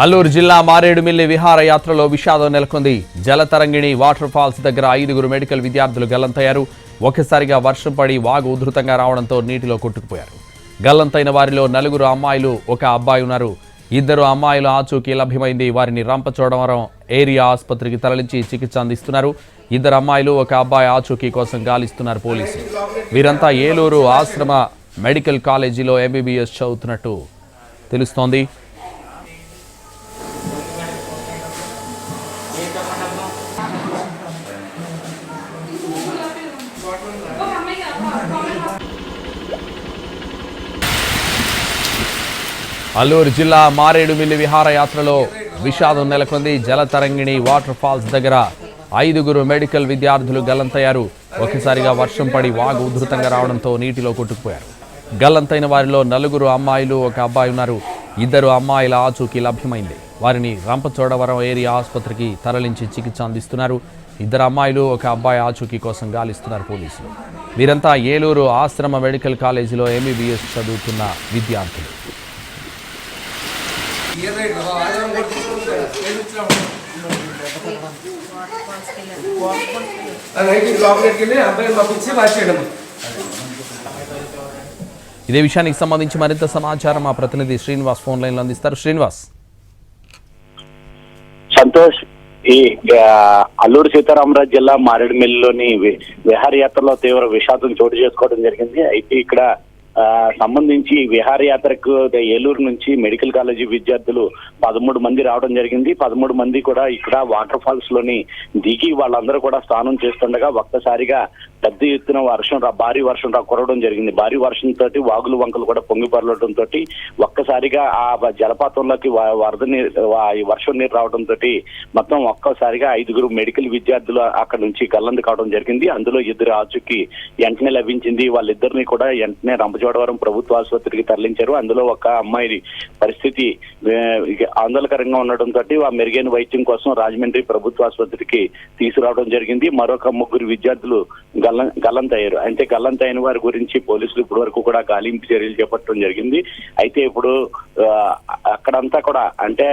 అల్లూరు జిల్లా మారేడుమిల్లి విహారయాత్రలో విషాదం నెలకొంది. జలతరంగిణి వాటర్ ఫాల్స్ దగ్గర 5గురు మెడికల్ విద్యార్థులు గల్లంతయ్యారు. ఒక్కసారిగా వర్షం పడి వాగు ఉధృతంగా రావడంతో నీటిలో కొట్టుకుపోయారు. గల్లంతైన వారిలో 4 అమ్మాయిలు, 1 అబ్బాయి ఉన్నారు. 2 అమ్మాయిల ఆచూకీ లభ్యమైంది. వారిని రంపచోడవరం ఏరియా ఆసుపత్రికి తరలించి చికిత్స అందిస్తున్నారు. 2 అమ్మాయిలు, 1 అబ్బాయి ఆచూకీ కోసం గాలిస్తున్నారు పోలీసులు. వీరంతా ఏలూరు ఆశ్రమ మెడికల్ కాలేజీలో MBBS చదువుతున్నట్టు తెలుస్తోంది. అల్లూరు జిల్లా మారేడుమిల్లి విహారయాత్రలో విషాదం నెలకొంది. జలతరంగిణి వాటర్ ఫాల్స్ దగ్గర 5గురు మెడికల్ విద్యార్థులు గల్లంతయ్యారు. ఒక్కసారిగా వర్షం పడి వాగు ఉధృతంగా రావడంతో నీటిలో కొట్టుకుపోయారు. గల్లంతైన వారిలో 4 అమ్మాయిలు, 1 అబ్బాయి ఉన్నారు. 2 అమ్మాయిల ఆచూకీ లభ్యమైంది. వారిని రంపచోడవరం ఏరియా ఆసుపత్రికి తరలించి చికిత్స అందిస్తున్నారు. 2 అమ్మాయిలు, 1 అబ్బాయి ఆచూకీ కోసం గాలిస్తున్నారు పోలీసులు. వీరంతా ఏలూరు ఆశ్రమ మెడికల్ కాలేజీలో MBBS చదువుతున్న విద్యార్థులు. ఇదే విషయానికి సంబంధించి మరింత సమాచారం మా ప్రతినిధి శ్రీనివాస్ ఫోన్ లైన్ లో అందిస్తారు. శ్రీనివాస్. సంతోష్, ఈ అల్లూరు సీతారామరాజు జిల్లా మారేడుమిల్లిలోని విహారయాత్రలో తీవ్ర విషాదం చోటు చేసుకోవడం జరిగింది. అయితే ఇక్కడ సంబంధించి విహారయాత్రకు ఏలూరు నుంచి మెడికల్ కాలేజీ విద్యార్థులు 13 మంది రావడం జరిగింది. 13 మంది కూడా ఇక్కడ వాటర్ ఫాల్స్ లోని దిగి వాళ్ళందరూ కూడా స్నానం చేస్తుండగా ఒక్కసారిగా పెద్ద ఎత్తున భారీ వర్షం కురవడం జరిగింది. భారీ వర్షంతో వాగులు వంకలు కూడా పొంగి పొరలడంతో ఒక్కసారిగా ఆ జలపాతంలోకి వర్షం నీరు రావడంతో మొత్తం ఒక్కసారిగా 5గురు మెడికల్ విద్యార్థులు అక్కడ నుంచి గల్లంతు కావడం జరిగింది. అందులో 2 ఆచూకీ వెంటనే లభించింది. వాళ్ళిద్దరిని కూడా వెంటనే రంపచోడవరం ప్రభుత్వ ఆసుపత్రికి తరలించారు. అందులో 1 అమ్మాయి పరిస్థితి ఆందోళనకరంగా ఉండడంతో ఆ మెరుగైన వైద్యం కోసం రాజమండ్రి ప్రభుత్వ ఆసుపత్రికి తీసుకురావడం జరిగింది. మరొక 3 విద్యార్థులు గల్లంతయ్యారు. అయితే గల్లంతైన వారి గురించి పోలీసులు ఇప్పటి వరకు కూడా గాలింపు చర్యలు చేపట్టడం జరిగింది. అయితే ఇప్పుడు అక్కడంతా కూడా అంటే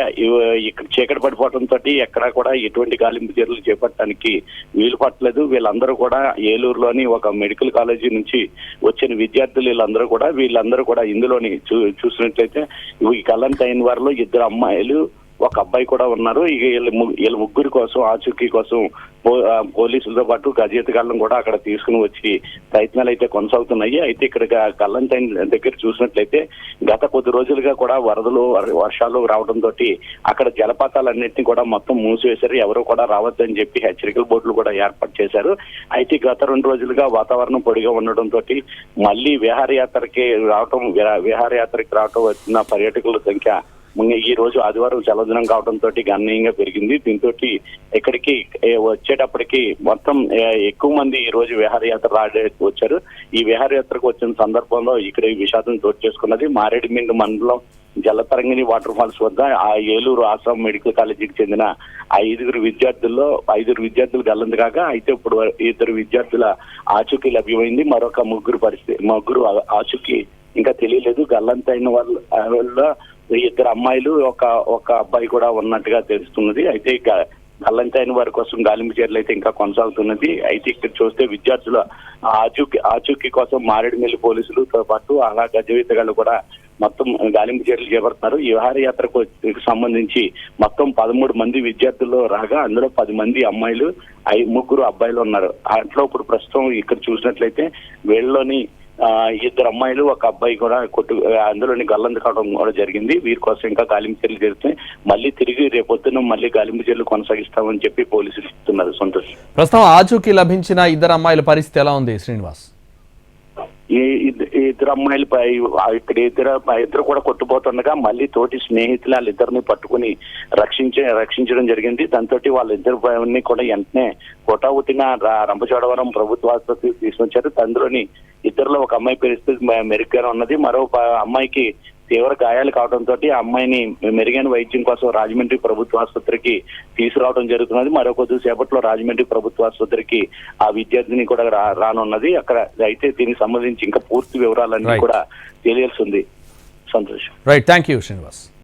ఇక్కడ చీకటి పడిపోవడంతో ఎక్కడ కూడా ఎటువంటి గాలింపు చర్యలు చేపట్టడానికి వీలు పట్టలేదు. వీళ్ళందరూ కూడా ఏలూరులోని ఒక మెడికల్ కాలేజీ నుంచి వచ్చిన విద్యార్థులు వీళ్ళందరూ కూడా ఇందులోని చూసినట్లయితే ఈ గల్లంతైన వారిలో 2 అమ్మాయిలు, 1 అబ్బాయి కూడా ఉన్నారు. వీళ్ళ 3 కోసం ఆచూకీ కోసం పోలీసులతో పాటు గజేతగాళ్ళను కూడా అక్కడ తీసుకుని వచ్చి ప్రయత్నాలు అయితే కొనసాగుతున్నాయి. అయితే ఇక్కడ గల్లంతైన దగ్గర చూసినట్లయితే గత కొద్ది రోజులుగా కూడా వరదలు వర్షాలు రావడంతో అక్కడ జలపాతాలన్నింటినీ కూడా మొత్తం మూసివేశారు. ఎవరు కూడా రావద్దని చెప్పి హెచ్చరికల బోర్డులు కూడా ఏర్పాటు చేశారు. అయితే గత 2 రోజులుగా వాతావరణం పొడిగా ఉండడంతో మళ్ళీ విహారయాత్రకి రావటం వచ్చిన పర్యాటకుల సంఖ్య ఈ రోజు ఆదివారం సెలవుదినం కావడంతో గణనీయంగా పెరిగింది. దీంతో ఇక్కడికి వచ్చేటప్పటికి మొత్తం ఎక్కువ మంది ఈ రోజు విహారయాత్ర వచ్చారు. ఈ విహారయాత్రకు వచ్చిన సందర్భంలో ఇక్కడ ఈ విషాదం చోటు చేసుకున్నది. మారేడుమిల్లి మండలం జలతరంగిణి వాటర్ ఫాల్స్ వద్ద ఆ ఏలూరు ఆశ్రమ మెడికల్ కాలేజీకి చెందిన 5గురు విద్యార్థుల్లో 5 విద్యార్థులు గల్లంతు కాగా అయితే ఇప్పుడు 2 విద్యార్థుల ఆచూకీ లభ్యమైంది. మరొక 3 ఆచూకీ ఇంకా తెలియలేదు. గల్లంతైన వాళ్ళ 2 అమ్మాయిలు, 1 అబ్బాయి కూడా ఉన్నట్టుగా తెలుస్తున్నది. అయితే గల్లంతైన వారి కోసం గాలింపు చర్యలు అయితే ఇంకా కొనసాగుతున్నది. అయితే ఇక్కడ చూస్తే విద్యార్థుల ఆచూకీ కోసం మారేడుమిల్లి పోలీసులతో పాటు అలా గజవితగాళ్ళు కూడా మొత్తం గాలింపు చర్యలు చేపడుతున్నారు. ఈ విహారయాత్రకు సంబంధించి మొత్తం 13 మంది విద్యార్థులు రాగా అందులో 10 మంది అమ్మాయిలు, 3 అబ్బాయిలు ఉన్నారు. అట్లా ఇప్పుడు ప్రస్తుతం ఇక్కడ చూసినట్లయితే వీళ్ళలోని 2 అమ్మాయిలు, 1 అబ్బాయి కూడా అందులోని గల్లంతు కావడం కూడా జరిగింది. వీరి కోసం ఇంకా గాలింపు చర్యలు జరిగితే మళ్ళీ తిరిగి రేపొద్దున మళ్ళీ గాలింపు చర్యలు కొనసాగిస్తామని చెప్పి పోలీసులు చెప్తున్నారు. సంతోష్, ప్రస్తుతం ఆచూకీ లభించిన 2 అమ్మాయిల పరిస్థితి ఎలా ఉంది శ్రీనివాస్? ఈ 2 అమ్మాయిలపై ఇక్కడ ఇద్దరు కూడా కొట్టుపోతుండగా మళ్ళీ తోటి స్నేహితులు వాళ్ళిద్దరిని పట్టుకుని రక్షించడం జరిగింది. దాంతో వాళ్ళిద్దరిని కూడా వెంటనే కొటావుటిన రంపచోడవరం ప్రభుత్వ ఆసుపత్రికి తీసుకొచ్చారు. అందులోని 2లో 1 అమ్మాయి పరిస్థితి మెరుగ్గానే ఉన్నది. మరో అమ్మాయికి తీవ్ర గాయాలు కావడంతో ఆ అమ్మాయిని మెరుగైన వైద్యం కోసం రాజమండ్రి ప్రభుత్వ ఆసుపత్రికి తీసుకురావడం జరుగుతున్నది. మరో కొద్ది సేపట్లో రాజమండ్రి ప్రభుత్వ ఆసుపత్రికి ఆ విద్యార్థిని కూడా రానున్నది. అక్కడ అయితే దీనికి సంబంధించి ఇంకా పూర్తి వివరాలన్నీ కూడా తెలియాల్సి ఉంది. సంతోషం. Right, thank you Srinivas.